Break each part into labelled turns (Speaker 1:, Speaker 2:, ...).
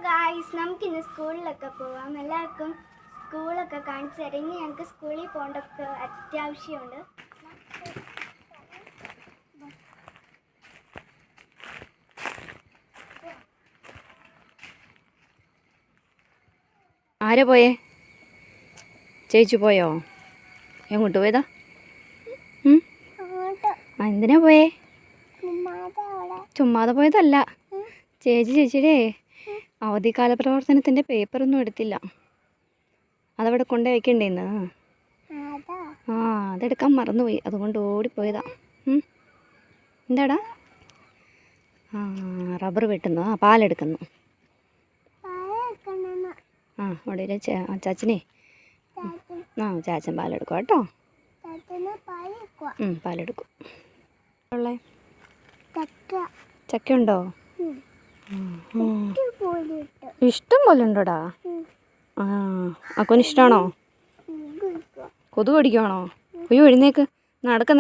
Speaker 1: Guys, നമുക്കിന്ന് സ്കൂളിലൊക്കെ പോവാം. എല്ലാവർക്കും സ്കൂളൊക്കെ കാണിച്ചു തരാം. ഇനി ഞങ്ങൾക്ക് സ്കൂളിൽ പോകേണ്ടൊക്കെ അത്യാവശ്യമുണ്ട്.
Speaker 2: ആരാ പോയേ? ചേച്ചി പോയോ? എങ്ങോട്ട് പോയതാ? എന്തിനാ പോയേ? ചുമ്മാതെ പോയതല്ല. ചേച്ചിയുടെ അവധിക്കാല പ്രവർത്തനത്തിൻ്റെ പേപ്പറൊന്നും എടുത്തില്ല. അതവിടെ കൊണ്ടു വയ്ക്കണ്ടേന്ന്. അതെടുക്കാൻ മറന്നുപോയി, അതുകൊണ്ട് ഓടിപ്പോയതാ. എന്താടാ? റബ്ബർ വെട്ടുന്നു. പാലെടുക്കുന്നു. അവിടെ ഒരു ചാച്ചനെ ചാച്ചൻ പാലെടുക്കും കേട്ടോ. പാലെടുക്കും. ഉള്ളേ ചക്ക ഉണ്ടോ? ഇഷ്ടം പോലെ ഉണ്ടോടാ? അക്കോന് ഇഷ്ടമാണോ? കൊതു കടിക്കുവാണോ? അയ്യോ, എഴുന്നേക്ക്,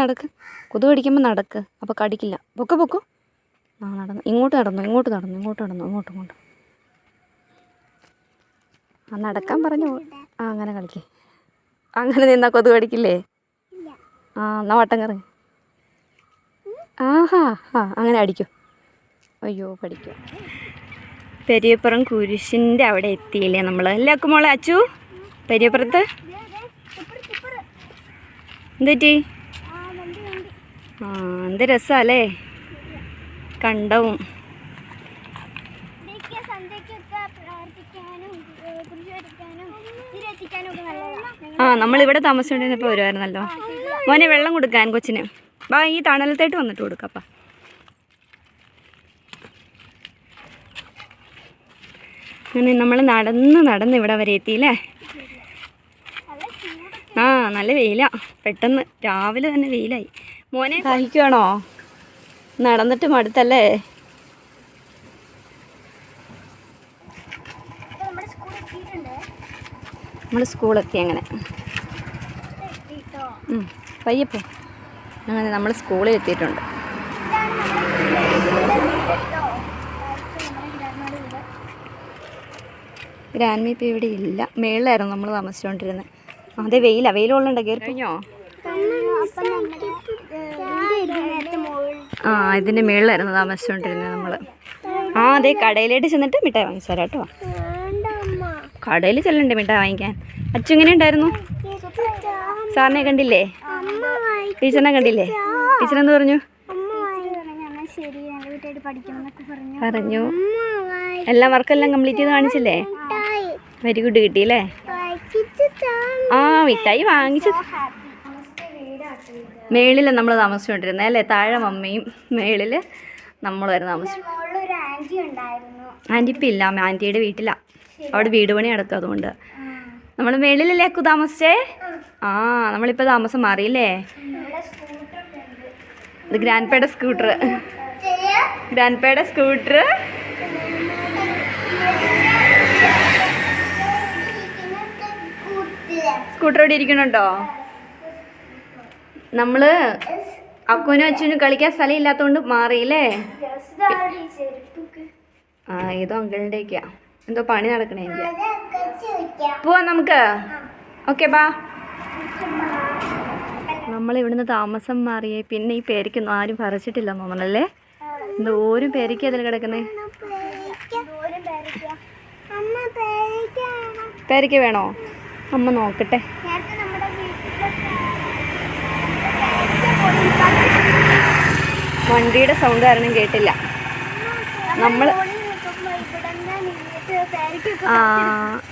Speaker 2: നടക്ക്. കൊതു കടിക്കുമ്പോൾ നടക്ക്, അപ്പോൾ കടിക്കില്ല. പൊക്കോ. നടന്നു. ഇങ്ങോട്ട് നടന്നു. നടക്കാൻ പറഞ്ഞു. അങ്ങനെ കളിക്കേ. അങ്ങനെ നിന്നാ കൊതു കടിക്കില്ലേ? എന്നാ വട്ടം കറങ്ങി. അങ്ങനെ അടിക്കും. അയ്യോ, പഠിക്കും. പെരിയപ്പുറം കുരിശിൻ്റെ അവിടെ എത്തിയില്ലേ നമ്മൾ? എല്ലാവർക്കും മോളെ അച്ചു പെരിയപ്പുറത്ത് എന്തെറ്റി? എന്ത് രസമല്ലേ കണ്ടവും. നമ്മളിവിടെ താമസിച്ചുകൊണ്ടിരുന്നപ്പോൾ വരുമായിരുന്നല്ലോ. മോനെ വെള്ളം കൊടുക്കാൻ കൊച്ചിന്. വാ, ഈ തണലത്തായിട്ട് വന്നിട്ട് കൊടുക്കപ്പാ. അങ്ങനെ നമ്മൾ നടന്ന് ഇവിടെ വരെ എത്തിയില്ലേ? നല്ല വെയിലാ. പെട്ടെന്ന് രാവിലെ തന്നെ വെയിലായി. മോനെ കഴിക്കുവാണോ? നടന്നിട്ട് മടുത്തല്ലേ? നമ്മൾ സ്കൂളെത്തി. അങ്ങനെ പയ്യപ്പോ അങ്ങനെ നമ്മൾ സ്കൂളിൽ എത്തിയിട്ടുണ്ട്. ഗ്രാൻഡ്മ ഇപ്പോൾ ഇവിടെ ഇല്ല. മേളിലായിരുന്നു നമ്മൾ താമസിച്ചുകൊണ്ടിരുന്നത്. അതെ, വെയിലുള്ളുണ്ടോ? കയറി കഴിഞ്ഞോ? ഇതിൻ്റെ മേളിലായിരുന്നു താമസിച്ചുകൊണ്ടിരുന്നത് നമ്മൾ. അതെ, കടയിലായിട്ട് ചെന്നിട്ട് മിഠായി വാങ്ങിച്ചു തരാം കേട്ടോ. കടയിൽ ചെല്ലണ്ടേ മിഠായി വാങ്ങിക്കാൻ? അച്ചു എങ്ങനെ ഉണ്ടായിരുന്നു? സാറിനെ കണ്ടില്ലേ? ടീച്ചറിനെ കണ്ടില്ലേ? ടീച്ചറെന്ത് പറഞ്ഞു? എല്ലാ വർക്കെല്ലാം കംപ്ലീറ്റ് ചെയ്ത് കാണിച്ചില്ലേ? വെരി ഗുഡ്, കിട്ടിയില്ലേ? മിഠായി വാങ്ങിച്ചു. മേളിൽ നമ്മൾ താമസിച്ചുകൊണ്ടിരുന്നത് അല്ലേ? താഴെ മമ്മിയും മേളിൽ നമ്മളുമായിരുന്നു താമസിച്ചു. ആൻറ്റി ഇപ്പം ഇല്ല, ആൻറ്റിയുടെ വീട്ടിലാണ്. അവിടെ വീട് പണി നടക്കും, അതുകൊണ്ട് നമ്മൾ മേളിലല്ലേ താമസിച്ചേ? നമ്മളിപ്പോൾ താമസം മാറിയില്ലേ? ഇത് ഗ്രാൻഡ്പയുടെ സ്കൂട്ടർ. സ്കൂട്ടർ ഇവിടെ ഇരിക്കണുണ്ടോ? നമ്മള് അക്കുനും അച്ഛനും കളിക്കാൻ സ്ഥലം ഇല്ലാത്തതുകൊണ്ട് മാറിയില്ലേ? ഏതോ അങ്കിളിൻ്റെയൊക്കെയാ എന്തോ പണി നടക്കണേ. പോവാം നമുക്ക്. ഓക്കെ, ബാ. നമ്മളിവിടുന്ന് താമസം മാറിയേ പിന്നെ ഈ പേരയ്ക്കൊന്നും ആരും പറിച്ചിട്ടില്ല തോന്നണല്ലേ? എന്തോരം പേരയ്ക്ക അതിൽ കിടക്കുന്നേ. പേരയ്ക്ക വേണോ? അമ്മ നോക്കട്ടെ. വണ്ടിയുടെ സൗണ്ട് കാരണം കേട്ടില്ല. നമ്മൾ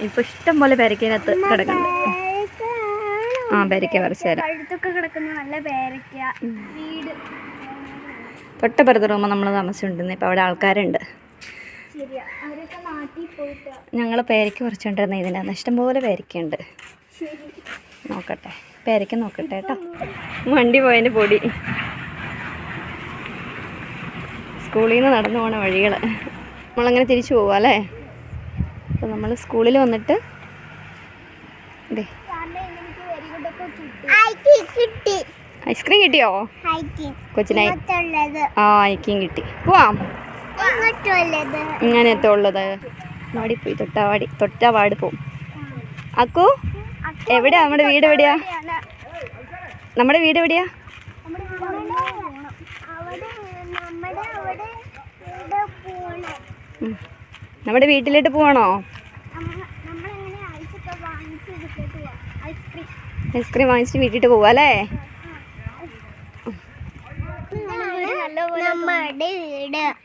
Speaker 2: ഇപ്പൊ ഇഷ്ടം പോലെ പേരയ്ക്കകത്ത് കിടക്കുന്നുണ്ട്. പേരയ്ക്ക പറിച്ചു തരാം. തൊട്ടപ്പുറത്ത് റൂമ് നമ്മൾ താമസിച്ചുകൊണ്ടിരുന്നത്. ഇപ്പം അവിടെ ആൾക്കാരുണ്ട്. ഞങ്ങൾ പേരയ്ക്ക പറിച്ചുകൊണ്ടിരുന്ന ഇതിനകത്ത് ഇഷ്ടംപോലെ പേരയ്ക്കുണ്ട്. നോക്കട്ടെ, പേരയ്ക്ക നോക്കട്ടെ കേട്ടോ. വണ്ടി പോയതിൻ്റെ പൊടി. സ്കൂളിൽ നിന്ന് നടന്നു പോണ വഴികൾ. നമ്മളങ്ങനെ തിരിച്ചു പോവാം അല്ലേ? അപ്പോൾ നമ്മൾ സ്കൂളിൽ വന്നിട്ട് ഐസ്ക്രീം കിട്ടിയോ കൊച്ചിനായി? ഐസ്ക്രീം കിട്ടി. പോവാം. ഇങ്ങനത്തെ ഉള്ളത് വാടിപ്പോയി തൊട്ടാവാടി പോവും. അക്കു എവിടെയാ നമ്മുടെ വീട്? എവിടെയാ നമ്മുടെ വീട്? എവിടെയാ നമ്മുടെ വീട്ടിലോട്ട് പോകണോ? ഐസ്ക്രീം വാങ്ങിച്ചിട്ട് വീട്ടിട്ട് പോവാ അല്ലേ?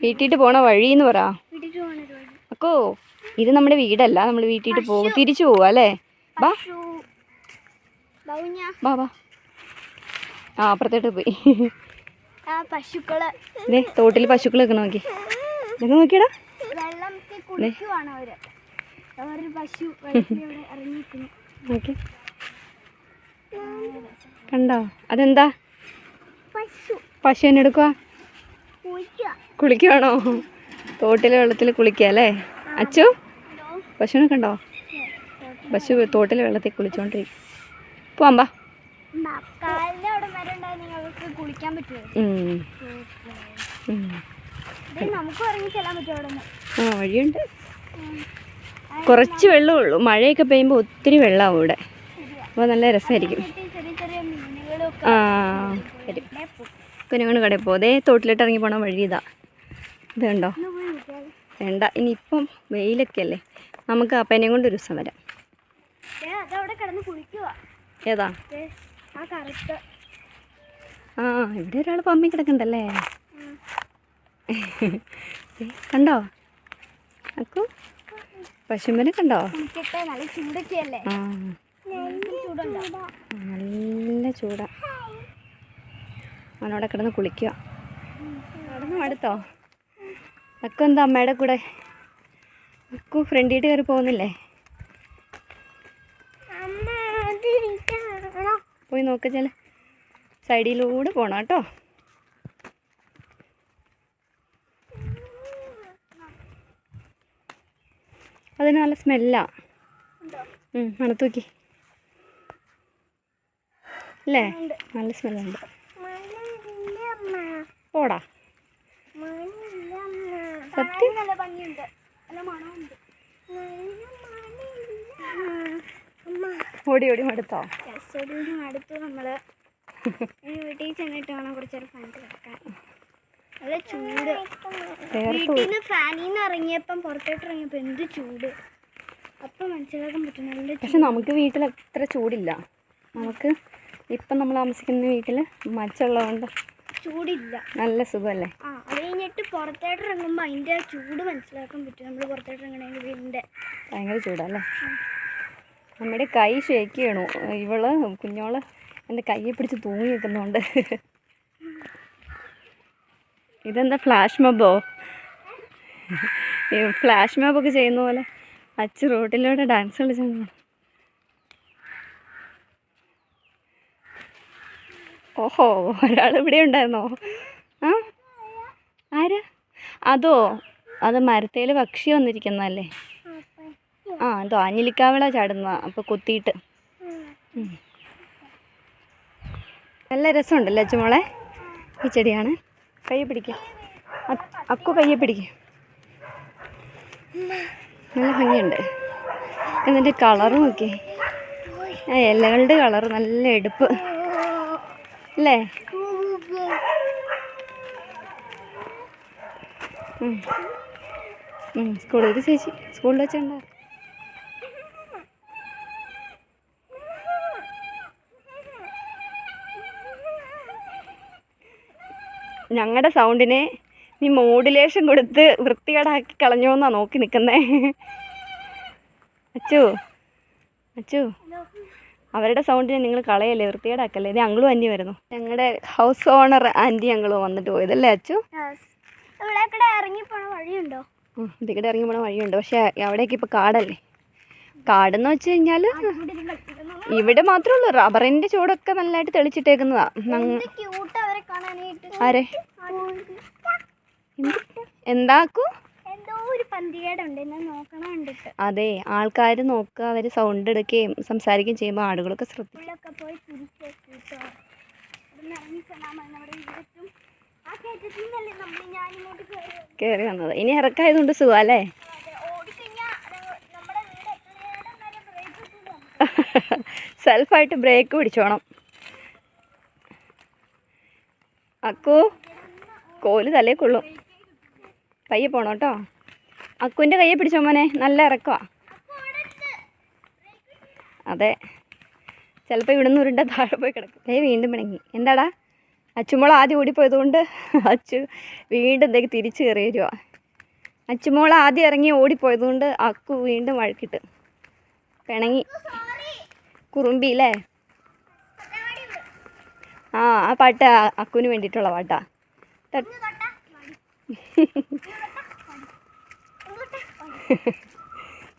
Speaker 2: വീട്ടിട്ട് പോണ വഴിന്ന് പറ അക്കോ. ഇത് നമ്മുടെ വീടല്ല, നമ്മൾ വീട്ടിട്ട് പോകും, തിരിച്ചു പോവാ അല്ലേ? ബാ ബാ ബാ. ആ അപ്പുറത്തോട്ട് പോയി. തോട്ടിൽ പശുക്കളൊക്കെ നോക്കി. ഇതൊക്കെ നോക്കിയടാ. നോക്കി കണ്ടോ? അതെന്താ? പശുവിനെ എടുക്കുക. കുളിക്കുവാണോ? തോട്ടിലെ വെള്ളത്തിൽ കുളിക്കുക അല്ലേ അച്ചു? പശുവിനെ കണ്ടോ? പശു തോട്ടിലെ വെള്ളത്തിൽ കുളിച്ചോണ്ടിരിക്കും. പോവാമ്പാ. ആ വഴിയുണ്ട്. കുറച്ച് വെള്ളമേ ഉള്ളൂ. മഴയൊക്കെ പെയ്യുമ്പോൾ ഒത്തിരി വെള്ളമാവും ഇവിടെ. അപ്പോൾ നല്ല രസമായിരിക്കും. ആ വരും. കുഞ്ഞുങ്ങൾ കടയിൽ പോകും. അതേ തോട്ടിലോട്ട് ഇറങ്ങി പോകണ വഴി ഇതാ. ഇത് കണ്ടോ? വേണ്ട, ഇനിയിപ്പം വെയിലൊക്കെ അല്ലേ, നമുക്ക് അപ്പനെയും കൊണ്ട് ഒരു ദിവസം വരാം. ഏതാ? ആ ഇവിടെ ഒരാൾ പമ്മി കിടക്കണ്ടല്ലേ. കണ്ടോ അക്കു? പശുമ്പനെ കണ്ടോ? ആ നല്ല ചൂടാ. അവനവിടെ കിടന്ന് കുളിക്കുക. കിടന്ന് മടുത്തോ? അക്കു എന്താ അമ്മയുടെ കൂടെ? അക്കു ഫ്രണ്ടിട്ട് കയറി പോകുന്നില്ലേ? പോയി നോക്കിച്ചാൽ സൈഡിലൂടെ പോണം കേട്ടോ. അതിന് നല്ല സ്മെല്ലാ. മണത്ത് നോക്കി അല്ലേ? നല്ല സ്മെല്ലുണ്ട്. പോടാ. സത്യം ഓടി ഓടി മടുത്തോ?
Speaker 1: അടുത്ത് നമ്മള് വീട്ടിൽ ചെന്നിട്ട് വേണം കുറച്ചേരം ഫാനിൽ കിടക്കാൻ. നല്ല ചൂട്. വീട്ടിൽ നിന്ന് ഫാനിൽ നിന്ന് ഇറങ്ങിയപ്പം പുറത്തോട്ട് ഇറങ്ങിയപ്പോൾ എന്ത് ചൂട് അപ്പം മനസ്സിലാക്കാൻ പറ്റും.
Speaker 2: പക്ഷെ നമുക്ക് വീട്ടിൽ അത്ര ചൂടില്ല. നമുക്ക് ഇപ്പം നമ്മൾ താമസിക്കുന്ന വീട്ടിൽ മച്ചുള്ളതുകൊണ്ട് ചൂടില്ല, നല്ല സുഖമല്ലേ.
Speaker 1: ആ അത് കഴിഞ്ഞിട്ട് പുറത്തോട്ട് ഇറങ്ങുമ്പോൾ അതിൻ്റെ ചൂട് മനസ്സിലാക്കാൻ പറ്റും. നമ്മൾ പുറത്തോട്ട് ഇറങ്ങണമെങ്കിൽ വീടിൻ്റെ
Speaker 2: ഭയങ്കര ചൂടല്ലേ. നമ്മുടെ കൈ ഷേക്ക് ചെയ്യണു. ഇവള് കുഞ്ഞോള് എൻ്റെ കയ്യെ പിടിച്ച് തൂങ്ങി നിൽക്കുന്നുണ്ട്. ഇതെന്താ ഫ്ലാഷ് മോബോ? ഫ്ലാഷ് മോബൊക്കെ ചെയ്യുന്ന പോലെ അച്ചു റോട്ടിലൂടെ ഡാൻസ് കളിച്ചു. ഓഹോ, ഒരാൾ ഇവിടെ ഉണ്ടായിരുന്നോ? ആ ആരാ? അതോ, അത് മരത്തേൽ പക്ഷി വന്നിരിക്കുന്നതല്ലേ? ആ എന്തോ അഞ്ഞിലിക്കാവിള ചാടുന്ന. അപ്പോൾ കൊത്തിയിട്ട് നല്ല രസമുണ്ടല്ലേ അച്ചുമോളെ? ഈ ചെടിയാണ്. കയ്യെ പിടിക്കുക അക്കു, കയ്യെ പിടിക്കുക. നല്ല ഭംഗിയുണ്ട്. എന്നിട്ട് കളറ് നോക്കി, ആ ഇലകളുടെ കളറ് നല്ല എടുപ്പ് അല്ലേ? സ്കൂളിൽ ചേച്ചി സ്കൂളിൽ വെച്ചുണ്ടോ? ഞങ്ങളുടെ സൗണ്ടിനെ നീ മോഡുലേഷൻ കൊടുത്ത് വൃത്തികേടാക്കി കളഞ്ഞോന്നാ നോക്കി നിൽക്കുന്നേ. അച്ചു അച്ചു, അവരുടെ സൗണ്ടിനെ നിങ്ങൾ കളയല്ലേ, വൃത്തികേടാക്കല്ലേ. ഇത് അങ്കിളും ആൻറ്റി വരുന്നു. ഞങ്ങളുടെ ഹൗസ് ഓണർ ആൻറ്റി അങ്കിളും വന്നിട്ട് പോയതല്ലേ അച്ചു?
Speaker 1: ഇറങ്ങി പോണ വഴിയുണ്ടോ?
Speaker 2: ഇതിക്കടെ ഇറങ്ങി പോണ വഴിയുണ്ട്. പക്ഷെ അവിടേക്ക് ഇപ്പോൾ കാടല്ലേ. കാടെന്ന് വെച്ച് കഴിഞ്ഞാൽ ഇവിടെ മാത്രമേ ഉള്ളൂ. റബ്ബറിൻ്റെ ചൂടൊക്കെ നല്ലതായിട്ട് തെളിച്ചിട്ടേക്കുന്നതാ. ആരെ എന്താക്കൂ? അതെ, ആൾക്കാർ നോക്കുക, അവർ സൗണ്ട് എടുക്കുകയും സംസാരിക്കുകയും ചെയ്യുമ്പോൾ ആടുകളൊക്കെ ശ്രദ്ധിക്കും. കയറി വന്നത്. ഇനി ഇറക്കായതുകൊണ്ട് സുഖം അല്ലേ? സെൽഫായിട്ട് ബ്രേക്ക് പിടിച്ചോണം. അക്കു കോല് തലേ കൊള്ളും. പയ്യെ പോണം കേട്ടോ. അക്കുവിൻ്റെ കയ്യെ പിടിച്ചോ മോനെ, നല്ല ഇറക്കമാ. അതെ, ചിലപ്പോൾ ഇവിടെ നിന്ന് ഉരുണ്ട താഴെ പോയി കിടക്കും. വീണ്ടും പിണങ്ങി. എന്താടാ? അച്ചുമോൾ ആദ്യം ഓടിപ്പോയതുകൊണ്ട് അച്ചു വീണ്ടും എന്തെങ്കിലും തിരിച്ച് കയറി വരുക. അച്ചുമോൾ ആദ്യം ഇറങ്ങി ഓടിപ്പോയതുകൊണ്ട് അക്കു വീണ്ടും വഴക്കിട്ട് പിണങ്ങി. കുറുമ്പിയില്ലേ? ആ പാട്ട് അക്കുവിന് വേണ്ടിയിട്ടുള്ള പാട്ടാ.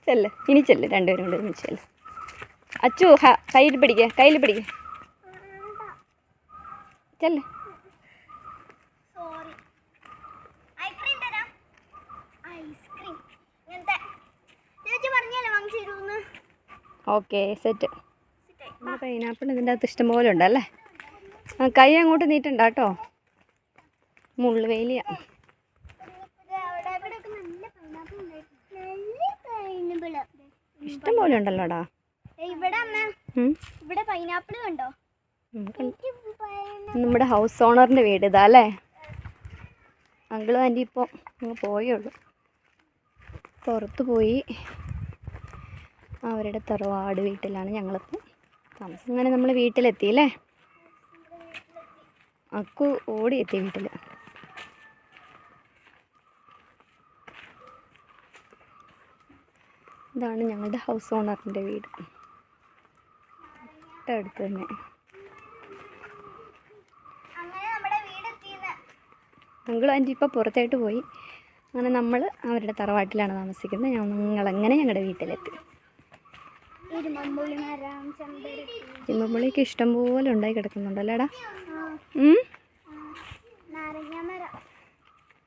Speaker 2: ചെല്ല്, ഇനി ചെല്ല്, രണ്ടുപേരും കൊണ്ട് ഇനി ചെല്ല്. അച്ചു കയ്യിൽ പിടിക്കുക, കയ്യിൽ പിടിക്കുക. ചെല്ല്. Okay, set. നമ്മുടെ പൈനാപ്പിൾ ഇതിൻ്റെ അകത്ത് ഇഷ്ടംപോലെ ഉണ്ടല്ലേ. ആ കൈ അങ്ങോട്ട് നീട്ടണ്ട കേട്ടോ, മുള്ളു വേലിയാ. ഇഷ്ടം പോലെ ഉണ്ടല്ലോടാ
Speaker 1: ഇവിടെ. പൈനാപ്പിൾ കണ്ടോ?
Speaker 2: നമ്മുടെ ഹൗസ് ഓണറിൻ്റെ വീട് ഇതാ അല്ലേ. അങ്കിളും ആൻറ്റി ഇപ്പോൾ പോയേ ഉള്ളൂ, പുറത്ത് പോയി. അവരുടെ തറവാട് വീട്ടിലാണ് ഞങ്ങളിപ്പോൾ താമസം. അങ്ങനെ നമ്മൾ വീട്ടിലെത്തിയില്ലേ. അക്കു ഓടിയെത്തി വീട്ടിൽ. ഇതാണ് ഞങ്ങളുടെ ഹൗസ് ഓണറിൻ്റെ വീട്, തൊട്ടടുത്ത് തന്നെ. അങ്കിളും ആൻറ്റി ഇപ്പോൾ പുറത്തായിട്ട് പോയി. അങ്ങനെ നമ്മൾ അവരുടെ തറവാട്ടിലാണ് താമസിക്കുന്നത്. ഞങ്ങളങ്ങനെ ഞങ്ങളുടെ വീട്ടിലെത്തി. ഇരുമ്പുള്ളിക്ക് ഇഷ്ടംപോലെ ഉണ്ടായി കിടക്കുന്നുണ്ടല്ലേടാ.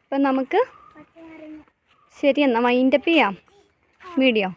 Speaker 2: അപ്പം നമുക്ക് ശരി എന്നാൽ വൈൻഡപ്പ് ചെയ്യാം വീഡിയോ.